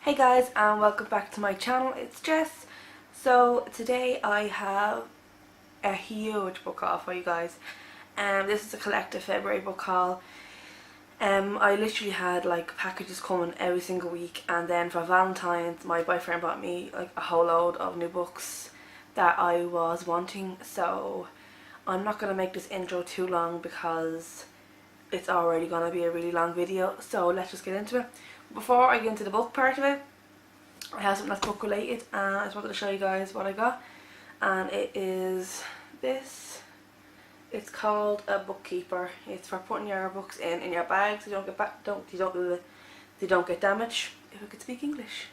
Hey guys, and welcome back to my channel. It's Jess. So today I have a huge book haul for you guys. This is a collective February book haul. I literally had like packages coming every single week, and then for Valentine's my boyfriend bought me like a whole load of new books that I was wanting. So I'm not going to make this intro too long because it's already going to be a really long video, so let's just get into it. Before I get into the book part of it, I have something that's book related, and I just wanted to show you guys what I got, and it is this. It's called a bookkeeper. It's for putting your books in your bag so they don't get damaged, if I could speak English.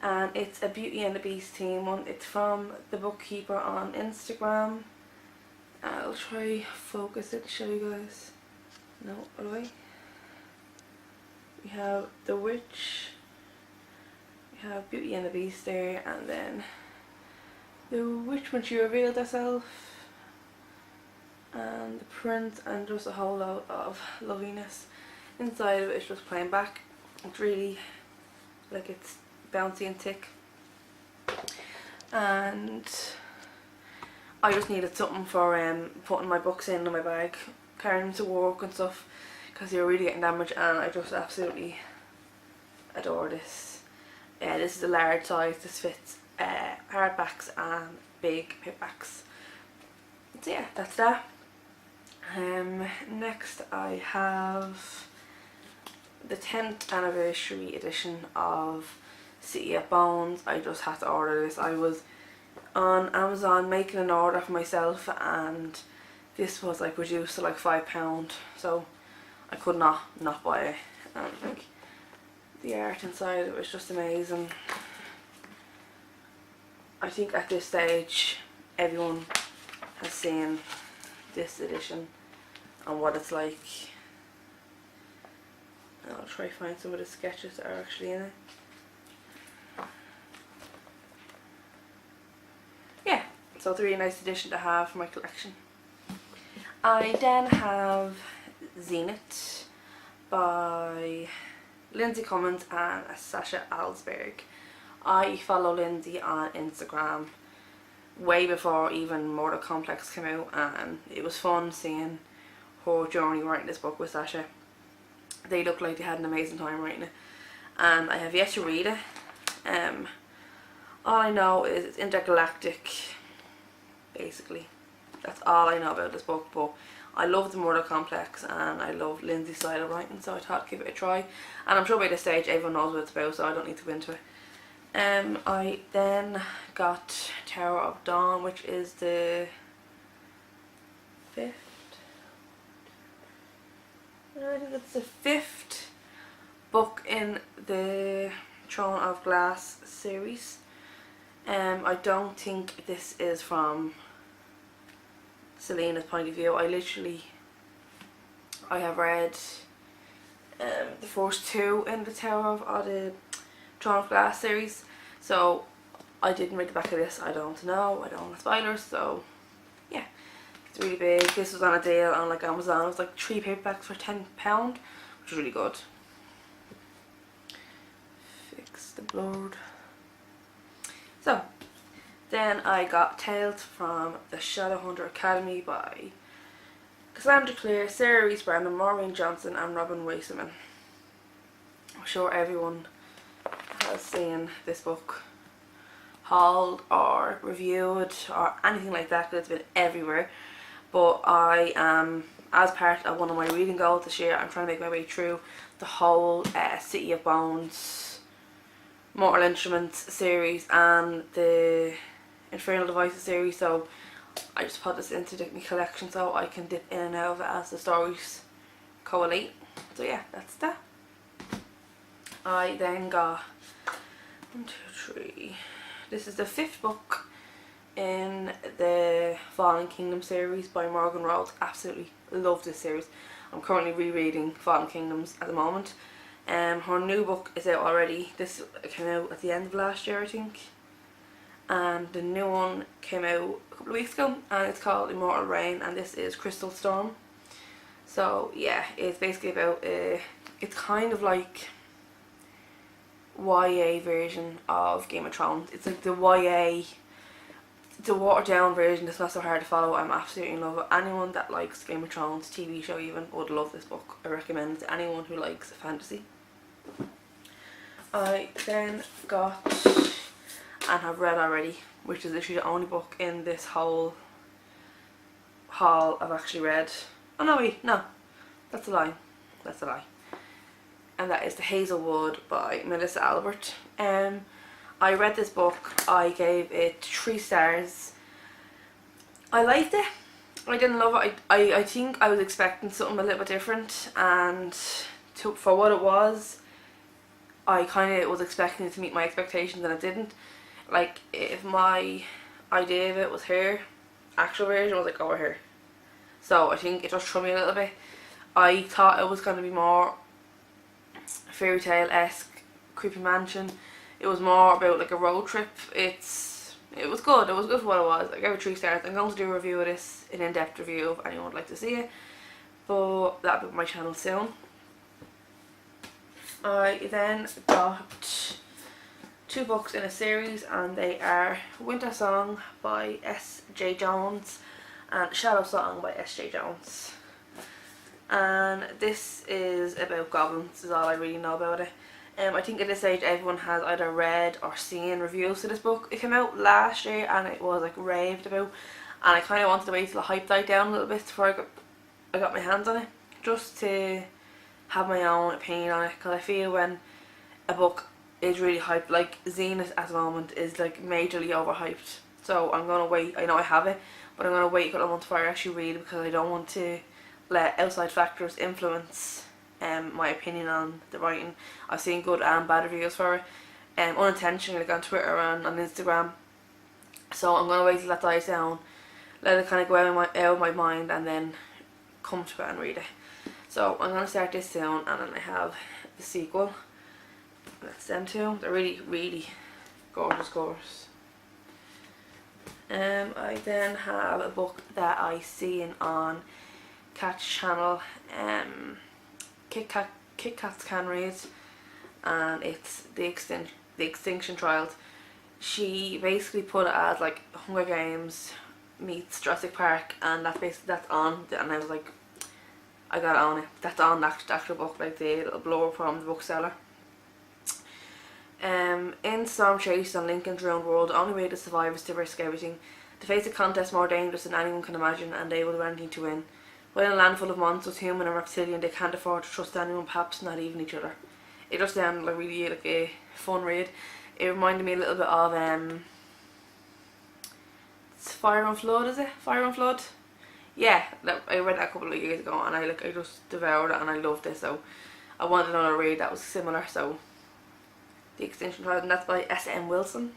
And it's a Beauty and the Beast theme one. It's from the bookkeeper on Instagram. I'll try focus it to show you guys. No, by the way. We have the witch, we have Beauty and the Beast there, and then the witch when she revealed herself, and the prince, and just a whole lot of loveliness. Inside of it is just plain back. It's really like it's bouncy and thick, and I just needed something for putting my books in my bag, carrying them to work and stuff, because they were really getting damaged, and I just absolutely adore this. This is a large size. This fits hardbacks and big paperbacks. So yeah, that's that. Next I have the 10th anniversary edition of City of Bones. I just had to order this. I was on Amazon making an order for myself, and this was like reduced to like £5, so I could not buy it. And like the art inside it was just amazing. I think at this stage everyone has seen this edition and what it's like. I'll try to find some of the sketches that are actually in it. Yeah, so it's a really nice edition to have for my collection. I then have Zenith by Lindsay Cummins and Sasha Alsberg. I follow Lindsay on Instagram way before even Mortal Complex came out, and it was fun seeing her journey writing this book with Sasha. They look like they had an amazing time writing it, and I have yet to read it. All I know is it's intergalactic, basically. That's all I know about this book, but I love the Mortal Complex and I love Lindsay's style of writing, so I thought I'd give it a try. And I'm sure by this stage everyone knows what it's about, so I don't need to go into it. I then got Tower of Dawn, which is the 5th. I think it's the 5th book in the Throne of Glass series. I don't think this is from Selena's point of view. I have read the first two in the the Throne of Glass series, so I didn't read the back of this. I don't know. I don't want spoilers, so yeah. It's really big. This was on a deal on like Amazon. It was like 3 paperbacks for £10, which is really good. Fix the blurred. So then I got Tales from the Shadowhunter Academy by Cassandra Clare, Sarah Rees Brandon, Maureen Johnson and Robin Weisman. I'm sure everyone has seen this book hauled or reviewed or anything like that, because it's been everywhere. But I am, as part of one of my reading goals this year, I'm trying to make my way through the whole City of Bones, Mortal Instruments series and the Infernal Devices series, so I just put this into my collection so I can dip in and out of it as the stories collate. So yeah, that's that. I then got 1, 2, 3. This is the 5th book in the Fallen Kingdom series by Morgan Rhodes. Absolutely love this series. I'm currently rereading Fallen Kingdoms at the moment. Her new book is out already. This came out at the end of last year, I think. And the new one came out a couple of weeks ago, and it's called Immortal Reign, and this is Crystal Storm. So yeah, it's basically about it's kind of like YA version of Game of Thrones. It's like the YA, the watered down version. It's not so hard to follow. I'm absolutely in love with anyone that likes Game of Thrones TV show even would love this book. I recommend it to anyone who likes fantasy. I then got and have read already, which is literally the only book in this whole haul I've actually read. Oh no, wait, no, that's a lie. That's a lie. And that is The Hazelwood by Melissa Albert. I read this book. I gave it 3 stars. I liked it. I didn't love it. I think I was expecting something a little bit different, and for what it was, I kind of was expecting it to meet my expectations, and it didn't. Like, if my idea of it was her actual version, I was like, over here. So I think it just threw me a little bit. I thought it was going to be more fairy tale-esque, creepy mansion. It was more about like a road trip. It was good. It was good for what it was. I gave it 3 stars. I'm going to do a review of this, an in-depth review if anyone would like to see it. But that'll be on my channel soon. I then got 2 books in a series, and they are Winter Song by S.J. Jones and Shadow Song by S.J. Jones. And this is about goblins, is all I really know about it. I think at this stage everyone has either read or seen reviews to this book. It came out last year and it was like raved about, and I kind of wanted to wait till the hype died down a little bit before I got my hands on it, just to have my own opinion on it, because I feel when a book is really hyped, like Zenith at the moment is like majorly overhyped, so I'm going to wait. I know I have it, but I'm going to wait a couple of months before I actually read it, because I don't want to let outside factors influence my opinion on the writing. I've seen good and bad reviews for it, unintentionally, like on Twitter and on Instagram. So I'm gonna wait till that dies down, let it kind of go out of my mind, and then come to it and read it. So I'm gonna start this soon, and then I have the sequel. That's them two. They're really, really gorgeous covers. I then have a book that I seen on Cat's channel. Kit Kats Can Read, and it's the Extinction Trials. She basically put it as like Hunger Games meets Jurassic Park, and that's on, and I was like, I gotta own it. That's on the actual book, like the little blower from the bookseller. In Storm Chase on Lincoln's Ruined World, the only way to survive is to risk everything. To face a contest more dangerous than anyone can imagine, and they will do anything to win. But in a land full of monsters, human and reptilian, they can't afford to trust anyone, perhaps not even each other. It just sounded like really like a fun read. It reminded me a little bit of it's Fire and Flood, is it? Fire and Flood? Yeah, I read that a couple of years ago, and I just devoured it, and I loved it. So I wanted another read that was similar. So The Extinction Trials, and that's by S.M. Wilson.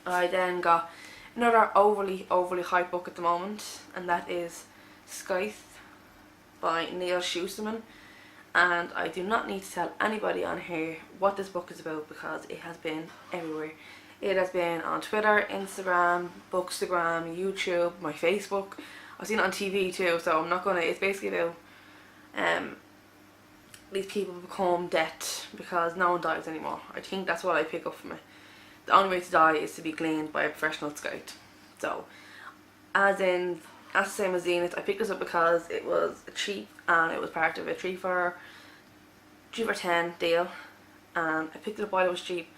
I then got another overly hyped book at the moment, and that is Scythe by Neil Schusterman, and I do not need to tell anybody on here what this book is about, because it has been everywhere. It has been on Twitter, Instagram, Bookstagram, YouTube, my Facebook. I've seen it on TV too, so I'm not gonna. It's basically about these people become dead because no one dies anymore. I think that's what I pick up from it. The only way to die is to be gleaned by a professional scout. So, as the same as Zenith, I picked this up because it was cheap, and it was part of a 3 for 10 deal, and I picked it up while it was cheap,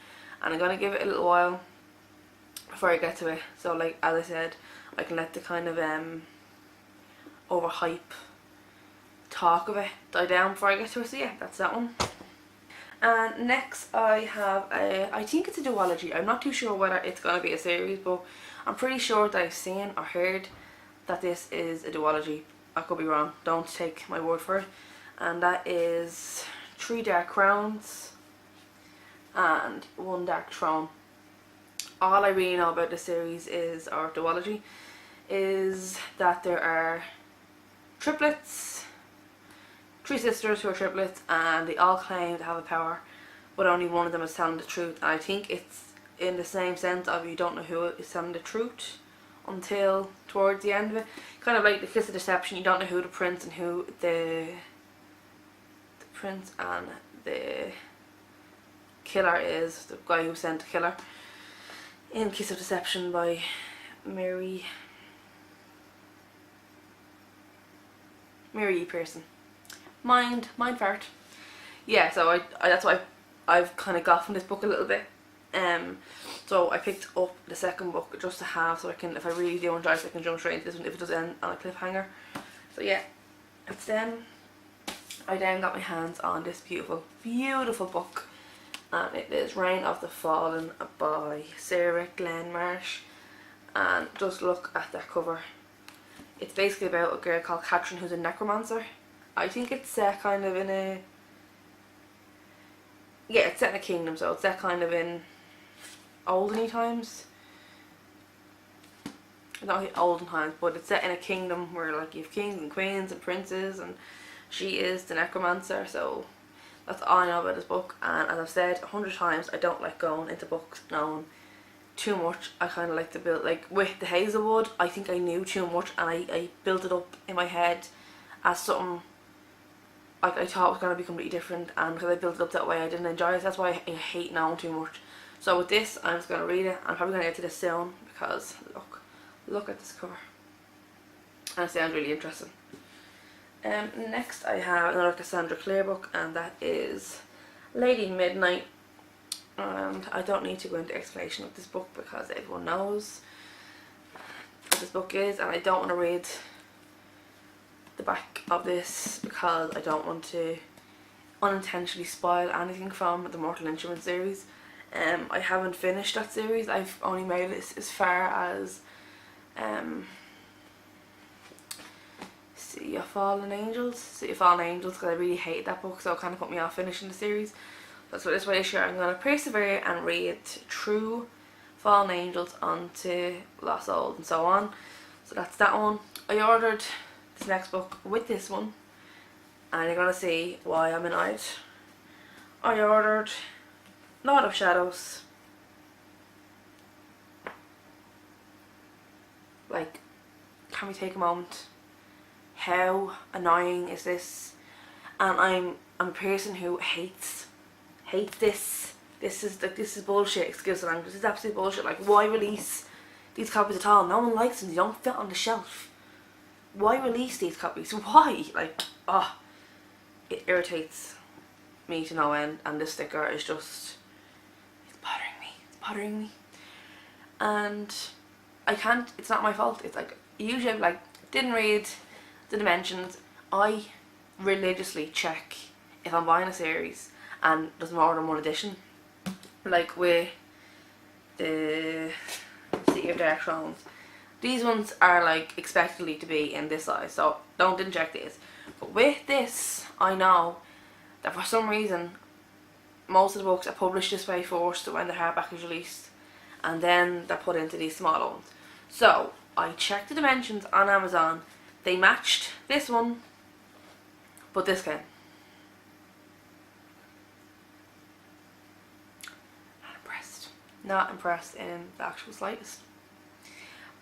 and I'm gonna give it a little while before I get to it. So, like as I said, I can let the kind of overhype talk of it die down before I get to it. So yeah, that's that one. And next I have I think it's a duology. I'm not too sure whether it's gonna be a series, but I'm pretty sure that I've seen or heard that this is a duology. I could be wrong, don't take my word for it. And that is 3 Dark Crowns and 1 Dark Throne. All I really know about the series is, or duology, is that there are triplets, 3 sisters who are triplets, and they all claim to have a power, but only one of them is telling the truth. And I think it's in the same sense of you don't know who is telling the truth until towards the end of it. Kind of like the Kiss of Deception, you don't know who the prince and who the killer is the guy who sent to kill her in Kiss of Deception by Mary E. Pearson. Mind fart. Yeah, so I that's why I've kind of got from this book a little bit. So I picked up the second book just to have, so I can, if I really do enjoy it, I can jump straight into this one if it does end on a cliffhanger. So yeah, it's then I then got my hands on this beautiful book, and it is Reign of the Fallen by Sarah Glenn Marsh. And just look at that cover. It's basically about a girl called Catherine who's a necromancer. I think it's set kind of in a, yeah, it's set in a kingdom, so it's set kind of in olden times. Not really olden times, but it's set in a kingdom where like you have kings and queens and princes, and she is the necromancer. So that's all I know about this book. And as I've said 100 times, I don't like going into books knowing too much. I kind of like to build, like with the Hazelwood, I think I knew too much, and I built it up in my head as something like I thought was going to be completely different, and because I built it up that way I didn't enjoy it. That's why I hate knowing too much. So with this, I'm just going to read it. I'm probably going to get to this soon because look at this cover, and it sounds really interesting. Next I have another Cassandra Clare book, and that is Lady Midnight. And I don't need to go into explanation of this book because everyone knows what this book is, and I don't want to read the back of this because I don't want to unintentionally spoil anything from the Mortal Instruments series. I haven't finished that series. I've only made it as far as City of Fallen Angels, because I really hate that book, so it kind of put me off finishing the series. That's what this way this year I'm going to persevere and read through Fallen Angels onto Lost Souls and so on. So that's that one. I ordered this next book with this one, and you're going to see why I'm annoyed. I ordered Lord of Shadows. Like, can we take a moment? How annoying is this? And I'm a person who hates this. This is bullshit, excuse the language. This is absolute bullshit. Like, why release these copies at all? No one likes them, they don't fit on the shelf. Why release these copies? Why? Like, it irritates me to no end, and this sticker is just, it's bothering me. And I can't, it's not my fault. It's like, usually I'm like, didn't read the Dimensions. I religiously check if I'm buying a series and there's more than one edition. Like with the City of Dark Thrones, these ones are like expectedly to be in this size, so didn't check these. But with this, I know that for some reason most of the books are published this way first when the hardback is released, and then they're put into these smaller ones. So I checked the dimensions on Amazon. They matched this one, but this came. Not impressed in the actual slightest.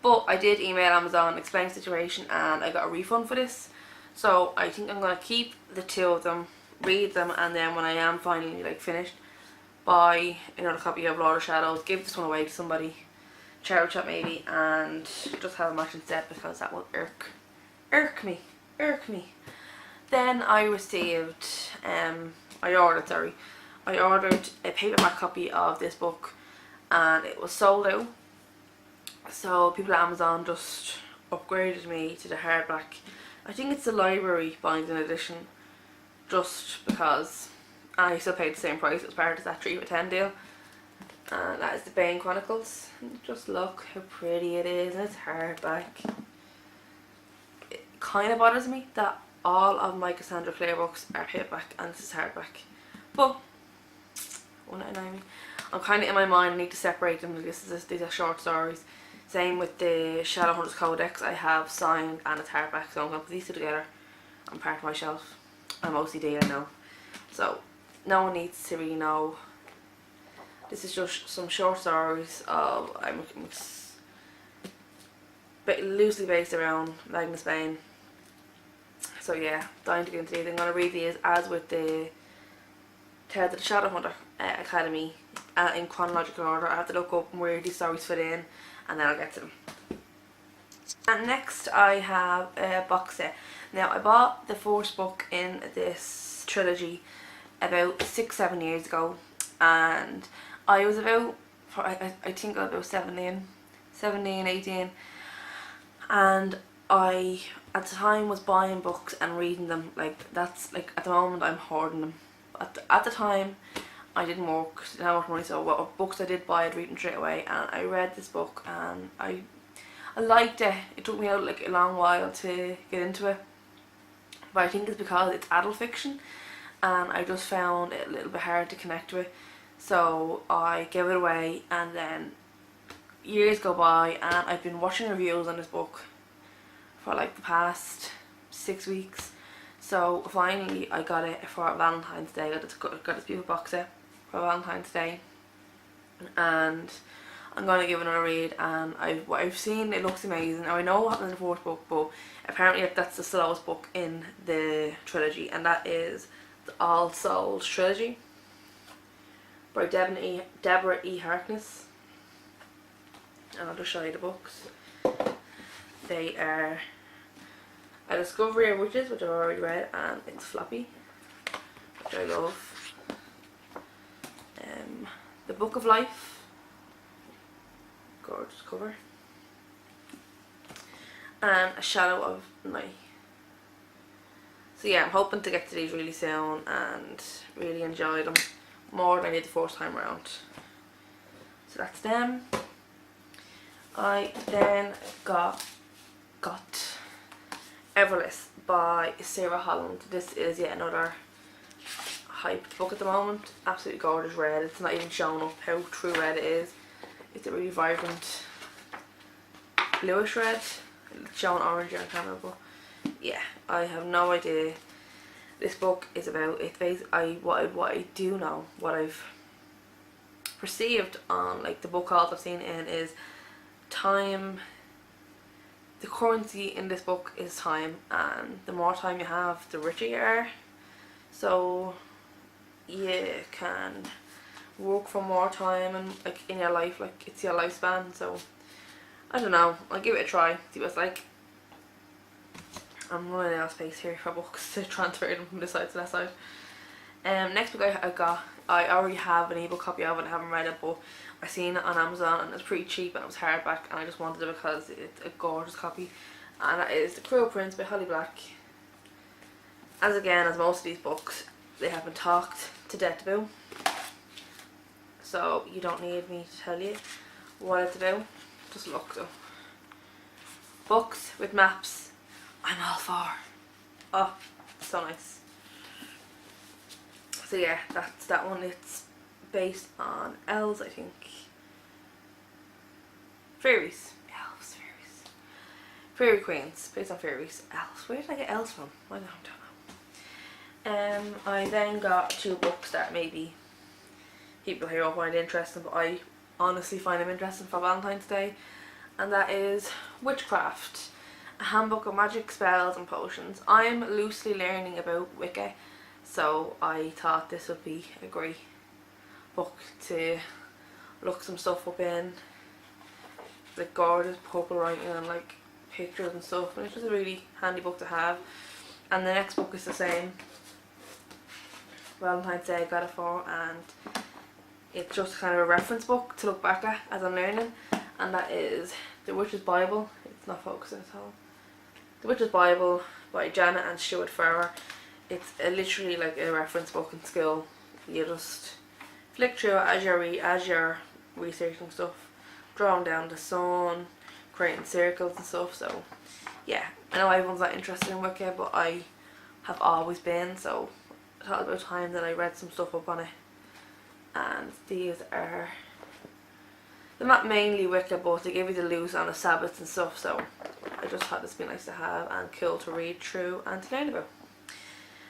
But I did email Amazon, explain the situation, and I got a refund for this. So I think I'm going to keep the two of them, read them, and then when I am finally like finished, buy another copy of Lord of Shadows, give this one away to somebody, charity shop maybe, and just have a matching set because that will irk me. Then I received, I ordered a paperback copy of this book, and it was sold out. So people at Amazon just upgraded me to the hardback. I think it's the library binding edition, just because I still paid the same price as part of that 3 for 10 deal. And that is the Bane Chronicles. Just look how pretty it is, and it's hardback. It kind of bothers me that all of my Cassandra Clare books are paperback and this is hardback. But $1.99. I'm kind of in my mind, I need to separate them. These are short stories. Same with the Shadowhunters Codex. I have signed and it's hardback, so I'm going to put these two together on part of my shelf. I'm OCD, I know. So no one needs to really know. This is just some short stories of, I'm loosely based around Magnus Bane. So yeah, dying to get into these. I'm going to read these as with the Tales of the Shadowhunter Academy in chronological order. I have to look up where these stories fit in, and then I'll get to them. And next I have a box set. Now I bought the first book in this trilogy about 6-7 years ago, and I was about, I think I was about 17, 18, and I at the time was buying books and reading them. Like that's like at the moment I'm hoarding them. At the time I didn't work, didn't have much money, so what books I did buy I'd read them straight away, and I read this book and I liked it. It took me out like a long while to get into it, but I think it's because it's adult fiction and I just found it a little bit hard to connect with, so I gave it away. And then years go by and I've been watching reviews on this book for like the past 6 weeks, so finally I got it for Valentine's Day. I got this beautiful box set for Valentine's Day, and I'm going to give it another read. And what I've seen, it looks amazing. Now I know what happens in the fourth book, but apparently that's the slowest book in the trilogy, and that is the All Souls trilogy by Deborah E. Harkness. And I'll just show you the books. They are A Discovery of Witches, which I've already read, and it's floppy, which I love. The Book of Life, gorgeous cover, and A Shadow of Night. So yeah, I'm hoping to get to these really soon and really enjoy them more than I did the first time around. So that's them. I then got Everless by Sarah Holland. This is yet another hyped book at the moment. Absolutely gorgeous red. It's not even showing up how true red it is. It's a really vibrant bluish red. It's showing orange on camera, but yeah, I have no idea this book is about. It's basically what I do know, what I've perceived on like the book calls I've seen in, is time. The currency in this book is time, and the more time you have, the richer you are. So you can work for more time and like in your life, like it's your lifespan. So I don't know, I'll give it a try, see what it's like. I'm running out of space here for books to transfer them from this side to that side. Next book I already have an ebook copy of it. I haven't read it, but I seen it on Amazon and it's pretty cheap and it was hardback, and I just wanted it because it's a gorgeous copy, and that is The Cruel Prince by Holly Black. As most of these books, they have been talked to death about, so you don't need me to tell you what it's about. Just look though. Books with maps, I'm all for. Oh, so nice. So yeah, that's that one. It's based on elves, I think. Fairies. Elves, fairies. Fairy queens, based on fairies. Elves. Where did I get elves from? I don't know. I then got 2 books that maybe people here won't find interesting, but I honestly find them interesting for Valentine's Day. And that is Witchcraft, A Handbook of Magic, Spells and Potions. I'm loosely learning about Wicca, so I thought this would be a great book to look some stuff up in. Like gorgeous purple writing and like pictures and stuff, and it's just a really handy book to have. And the next book is the same. Valentine's Day I got it for, and it's just kind of a reference book to look back at as I'm learning, and that is The Witch's Bible. It's not focusing at all. The Witch's Bible by Janet and Stuart Farrer. It's literally like a reference book in school. You just flick through it as you're researching stuff, drawing down the sun, creating circles and stuff. So yeah, I know everyone's not interested in Wicca, but I have always been, so I thought about time that I read some stuff up on it. And these are, they're not mainly Wicca, but they give you the loose on the Sabbaths and stuff, so I just thought this would be nice to have and cool to read through and to learn about.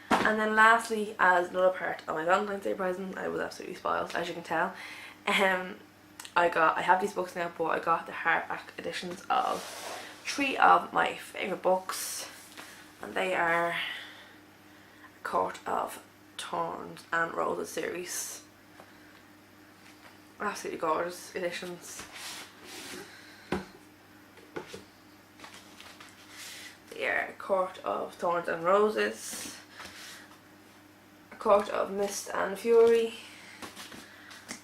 And then lastly, as another part of my Valentine's Day present, I was absolutely spoiled, as you can tell. I have these books now, but I got the hardback editions of 3 of my favourite books, and they are A Court of Thorns and Roses series. Absolutely gorgeous editions. Yeah, Court of Thorns and Roses, A Court of Mist and Fury,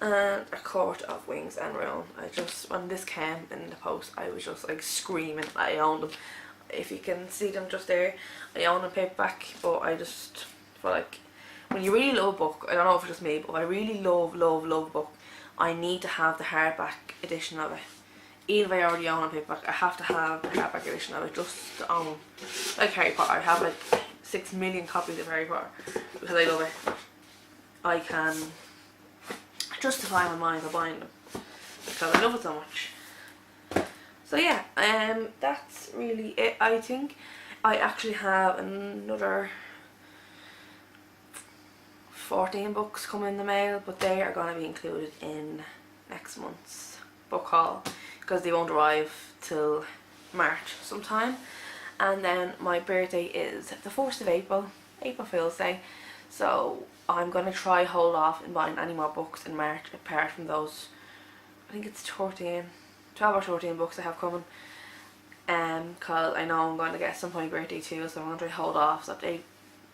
and A Court of Wings and Ruin. When this came in the post, I was just like screaming. I own them. If you can see them just there, I own a paperback, but I just feel like when you really love a book, I don't know if it's just me, but I really love a book, I need to have the hardback edition of it. Even if I already own a paperback, I have to have the hardback edition of it just to own. Like Harry Potter, I have like 6 million copies of Harry Potter because I love it. I can justify my mind for buying them because I love it so much. So yeah, that's really it. I think I actually have another 14 books coming in the mail, but they are going to be included in next month's book haul because they won't arrive till March sometime. And then my birthday is the 1st of April, April Fool's Day, so I'm going to try hold off in buying any more books in March apart from those, I think it's 12 or 13 books I have coming, because I know I'm going to get some for my birthday too, so I'm going to try hold off, so they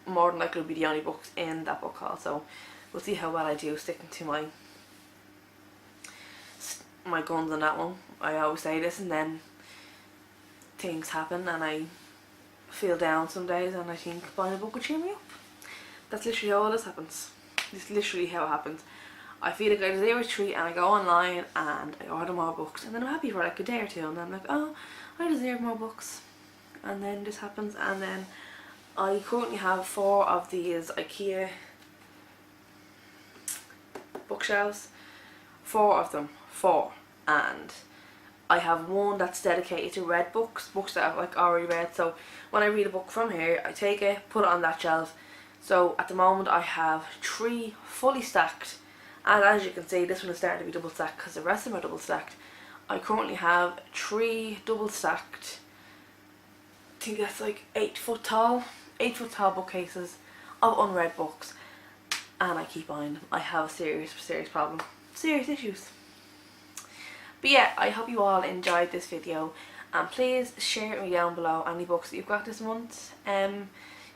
more than likely will be the only books in that book haul. So we'll see how well I do sticking to my guns on that one. I always say this and then things happen and I feel down some days and I think buying a book will cheer me up. That's literally how all this happens. It's literally how it happens. I feel like I deserve a treat and I go online and I order more books and then I'm happy for like a day or two and then I'm like, oh, I deserve more books, and then this happens. And then I currently have 4 of these IKEA bookshelves, 4 of them, and I have one that's dedicated to read books that I've like already read. So when I read a book from here, I take it, put it on that shelf. So at the moment I have 3 fully stacked, and as you can see this one is starting to be double stacked because the rest of them are double stacked. I currently have 3 double stacked, I think that's like 8 foot tall bookcases of unread books, and I keep buying them. I have a serious problem, serious issues. But yeah, I hope you all enjoyed this video, and please share with me down below any books that you've got this month,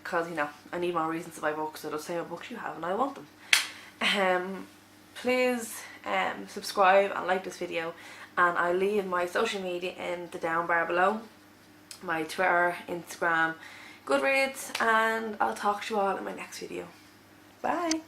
because you know I need more reasons to buy books, so just say what books you have and I want them. Please subscribe and like this video, and I'll leave my social media in the down bar below, my Twitter, Instagram, Goodreads, and I'll talk to you all in my next video. Bye!